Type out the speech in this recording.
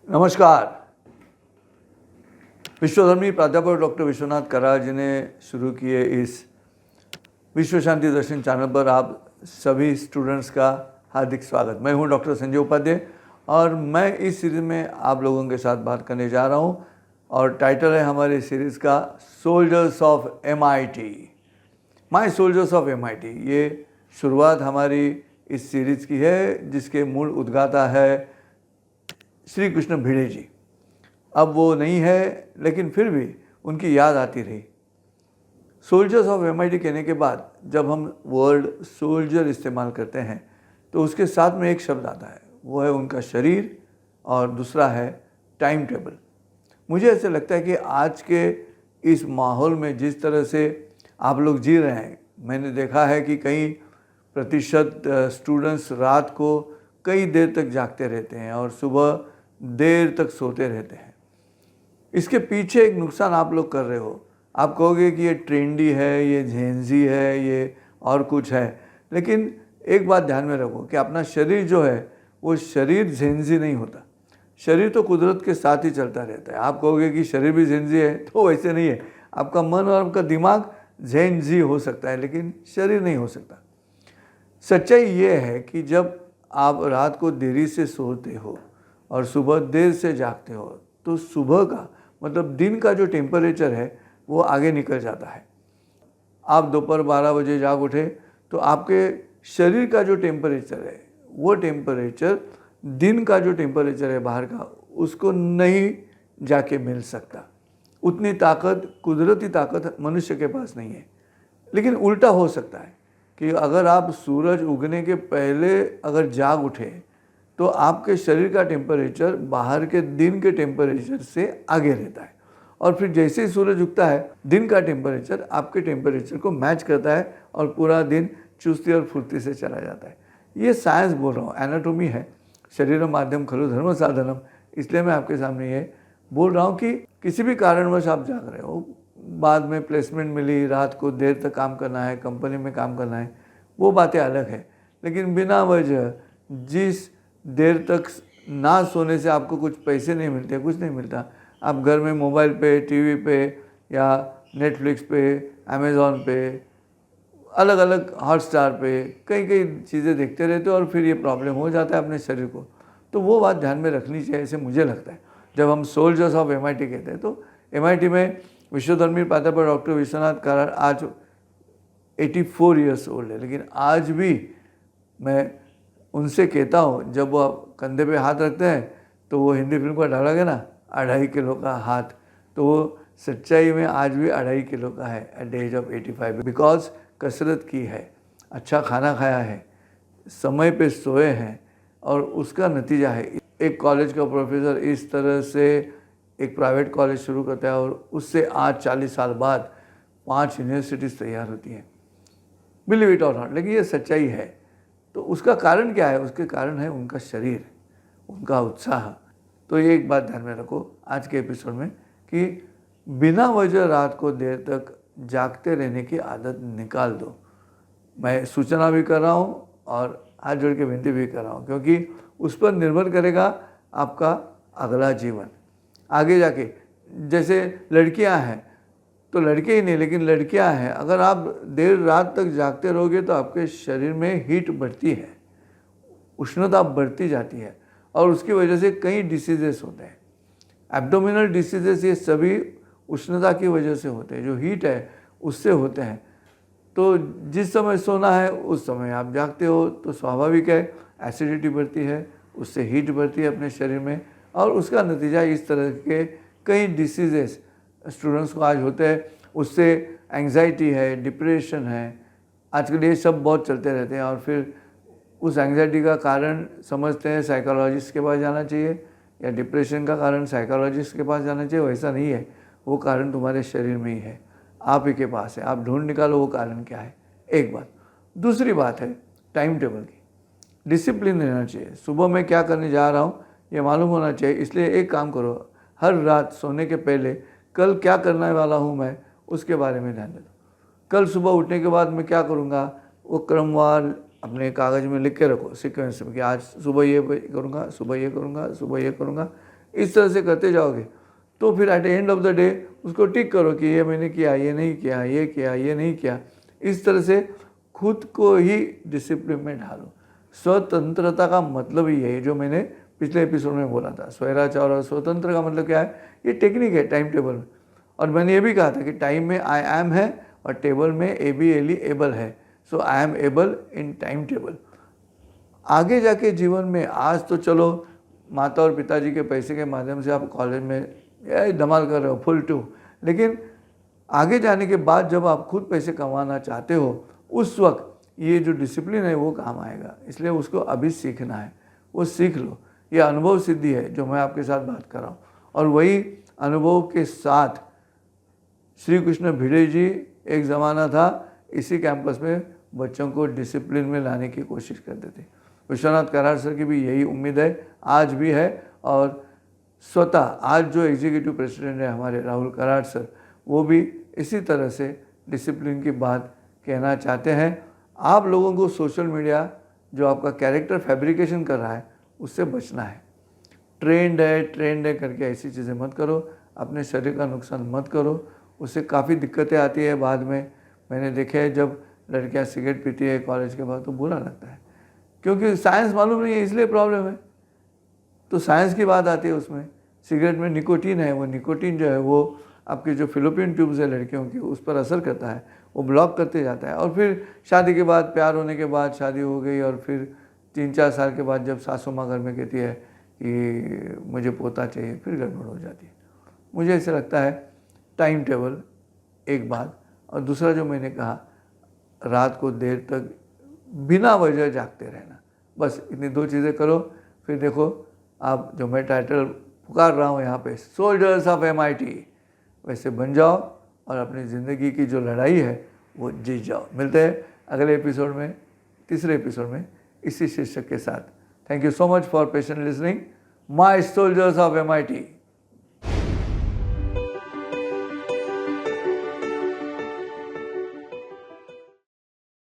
नमस्कार। विश्वधर्मी प्राध्यापक डॉक्टर विश्वनाथ कराड़ जी ने शुरू किए इस विश्व शांति दर्शन चैनल पर आप सभी स्टूडेंट्स का हार्दिक स्वागत। मैं हूं डॉक्टर संजय उपाध्याय और मैं इस सीरीज़ में आप लोगों के साथ बात करने जा रहा हूं और टाइटल है हमारी सीरीज़ का soldiers of MIT, my soldiers of MIT। ये शुरुआत हमारी इस सीरीज़ की है जिसके मूल उद्गाता है श्री कृष्ण भिड़े जी। अब वो नहीं है लेकिन फिर भी उनकी याद आती रही। सोल्जर्स ऑफ MIT कहने के बाद जब हम वर्ड सोल्जर इस्तेमाल करते हैं तो उसके साथ में एक शब्द आता है, वो है उनका शरीर और दूसरा है टाइम टेबल। मुझे ऐसा लगता है कि आज के इस माहौल में जिस तरह से आप लोग जी रहे हैं, मैंने देखा है कि कई प्रतिशत स्टूडेंट्स रात को कई देर तक जागते रहते हैं और सुबह देर तक सोते रहते हैं। इसके पीछे एक नुकसान आप लोग कर रहे हो। आप कहोगे कि ये ट्रेंडी है, ये झेंजी है, ये और कुछ है, लेकिन एक बात ध्यान में रखो कि अपना शरीर जो है वो शरीर झेंजी नहीं होता। शरीर तो कुदरत के साथ ही चलता रहता है। आप कहोगे कि शरीर भी झेंजी है, तो वैसे नहीं है। आपका मन और आपका दिमाग झेंजी हो सकता है लेकिन शरीर नहीं हो सकता। सच्चाई ये है कि जब आप रात को देरी से सोते हो और सुबह देर से जागते हो तो सुबह का मतलब दिन का जो टेम्परेचर है वो आगे निकल जाता है। आप दोपहर 12 बजे जाग उठे तो आपके शरीर का जो टेम्परेचर है वो टेम्परेचर दिन का जो टेम्परेचर है बाहर का उसको नहीं जाके मिल सकता। उतनी ताकत, कुदरती ताकत मनुष्य के पास नहीं है। लेकिन उल्टा हो सकता है कि अगर आप सूरज उगने के पहले अगर जाग उठे तो आपके शरीर का टेम्परेचर बाहर के दिन के टेम्परेचर से आगे रहता है और फिर जैसे ही सूरज उगता है दिन का टेम्परेचर आपके टेम्परेचर को मैच करता है और पूरा दिन चुस्ती और फुर्ती से चला जाता है। ये साइंस बोल रहा हूँ, एनाटॉमी है। शरीर माध्यम खलु धर्म साधनम। इसलिए मैं आपके सामने ये बोल रहा हूँ कि किसी भी कारणवश आप जाग रहे हो, बाद में प्लेसमेंट मिली, रात को देर तक काम करना है, कंपनी में काम करना है, वो बातें अलग है। लेकिन बिना वजह जिस देर तक ना सोने से आपको कुछ पैसे नहीं मिलते, कुछ नहीं मिलता। आप घर में मोबाइल पे, टीवी पे या नेटफ्लिक्स पे, अमेज़ॉन पे, अलग अलग हॉटस्टार पे कई कई चीज़ें देखते रहते हो और फिर ये प्रॉब्लम हो जाता है अपने शरीर को। तो वो बात ध्यान में रखनी चाहिए, ऐसे मुझे लगता है। जब हम सोल्जर्स ऑफ MIT कहते हैं तो MIT में विश्वधर्मी प्राध्यापक डॉक्टर विश्वनाथ कराड़ आज 84 ईयर्स ओल्ड है, लेकिन आज भी मैं उनसे कहता हूँ, जब वो कंधे पे हाथ रखते हैं तो वो हिंदी फिल्म का डायलॉग है ना, 2.5 किलो का हाथ, तो वो सच्चाई में आज भी 2.5 किलो का है at the age of 85। Because कसरत की है, अच्छा खाना खाया है, समय पे सोए हैं और उसका नतीजा है। एक कॉलेज का प्रोफेसर इस तरह से एक प्राइवेट कॉलेज शुरू करता है और उससे आज 40 साल बाद 5 यूनिवर्सिटीज़ तैयार होती हैं। बिलीव इट और नॉट, लेकिन ये सच्चाई है। तो उसका कारण क्या है? उसके कारण है उनका शरीर, उनका उत्साह। तो ये एक बात ध्यान में रखो आज के एपिसोड में कि बिना वजह रात को देर तक जागते रहने की आदत निकाल दो। मैं सूचना भी कर रहा हूँ और हाथ जोड़ के विनती भी कर रहा हूँ, क्योंकि उस पर निर्भर करेगा आपका अगला जीवन आगे जाके। जैसे लड़कियाँ हैं तो लड़के ही नहीं लेकिन लड़कियां हैं, अगर आप देर रात तक जागते रहोगे तो आपके शरीर में हीट बढ़ती है, उष्णता बढ़ती जाती है और उसकी वजह से कई डिसीजेस होते हैं। एब्डोमिनल डिसीजेस ये सभी उष्णता की वजह से होते हैं, जो हीट है उससे होते हैं। तो जिस समय सोना है उस समय आप जागते हो तो स्वाभाविक है एसिडिटी बढ़ती है, उससे हीट बढ़ती है अपने शरीर में और उसका नतीजा इस तरह के कई डिसीजेस स्टूडेंट्स को आज होते हैं। उससे एंग्जाइटी है, डिप्रेशन है, आजकल ये सब बहुत चलते रहते हैं और फिर उस एंग्जाइटी का कारण समझते हैं साइकोलॉजिस्ट के पास जाना चाहिए या डिप्रेशन का कारण साइकोलॉजिस्ट के पास जाना चाहिए। वैसा नहीं है, वो कारण तुम्हारे शरीर में ही है, आप ही के पास है। आप ढूंढ निकालो वो कारण क्या है, एक बात। दूसरी बात है टाइम टेबल की, डिसिप्लिन रहना चाहिए। सुबह मैं क्या करने जा रहा हूँ ये मालूम होना चाहिए। इसलिए एक काम करो, हर रात सोने के पहले कल क्या करने वाला हूँ मैं उसके बारे में ध्यान दे दो। कल सुबह उठने के बाद मैं क्या करूँगा वो क्रमवार अपने कागज़ में लिख के रखो सीक्वेंस में कि आज सुबह ये करूँगा, सुबह ये करूँगा, सुबह ये करूँगा। इस तरह से करते जाओगे तो फिर at the end of the day उसको टिक करो कि ये मैंने किया, ये नहीं किया, ये किया, ये नहीं किया। इस तरह से खुद को ही डिसिप्लिन में ढालो। स्वतंत्रता का मतलब ही है जो मैंने पिछले एपिसोड में बोला था। स्वैराचार और स्वतंत्र का मतलब क्या है? ये टेक्निक है टाइम टेबल में। और मैंने ये भी कहा था कि टाइम में आई एम है और टेबल में एबल है। So I am able in time table. आगे जाके जीवन में, आज तो चलो माता और पिताजी के पैसे के माध्यम से आप कॉलेज में धमाल कर रहे हो फुल टू, लेकिन आगे जाने के बाद जब आप खुद पैसे कमाना चाहते हो उस वक्त ये जो डिसिप्लिन है वो काम आएगा। इसलिए उसको अभी सीखना है, वो सीख लो। ये अनुभव सिद्धि है जो मैं आपके साथ बात कर रहा हूँ। और वही अनुभव के साथ श्री कृष्ण भिड़े जी, एक ज़माना था इसी कैंपस में बच्चों को डिसिप्लिन में लाने की कोशिश करते थे। विश्वनाथ कराड़ सर की भी यही उम्मीद है, आज भी है। और स्वतः आज जो एग्जीक्यूटिव प्रेसिडेंट है हमारे राहुल कराड़ सर, वो भी इसी तरह से डिसिप्लिन की बात कहना चाहते हैं। आप लोगों को सोशल मीडिया जो आपका कैरेक्टर फैब्रिकेशन कर रहा है उससे बचना है। ट्रेंड है करके ऐसी चीज़ें मत करो, अपने शरीर का नुकसान मत करो, उससे काफ़ी दिक्कतें आती है बाद में। मैंने देखा है जब लड़कियां सिगरेट पीती है कॉलेज के बाद तो बुरा लगता है, क्योंकि साइंस मालूम नहीं है इसलिए प्रॉब्लम है। तो साइंस की बात आती है उसमें। सिगरेट में निकोटीन है, वो निकोटीन जो है वो आपकी जो फिलोपियन ट्यूब्स है लड़कियों की उस पर असर करता है, वो ब्लॉक करते जाता है। और फिर शादी के बाद, प्यार होने के बाद शादी हो गई और फिर 3-4 साल के बाद जब सासू माँ घर में कहती है कि मुझे पोता चाहिए, फिर गड़बड़ हो जाती है। मुझे ऐसा लगता है टाइम टेबल एक बात, और दूसरा जो मैंने कहा रात को देर तक बिना वजह जागते रहना, बस इतनी 2 चीज़ें करो। फिर देखो आप जो मैं टाइटल पुकार रहा हूँ यहाँ पे, सोल्जर्स ऑफ MIT, वैसे बन जाओ और अपनी ज़िंदगी की जो लड़ाई है वो जीत जाओ। मिलते हैं अगले एपिसोड में, तीसरे एपिसोड में इसी शीर्षक के साथ। Thank you so much for patient listening, my soldiers of MIT।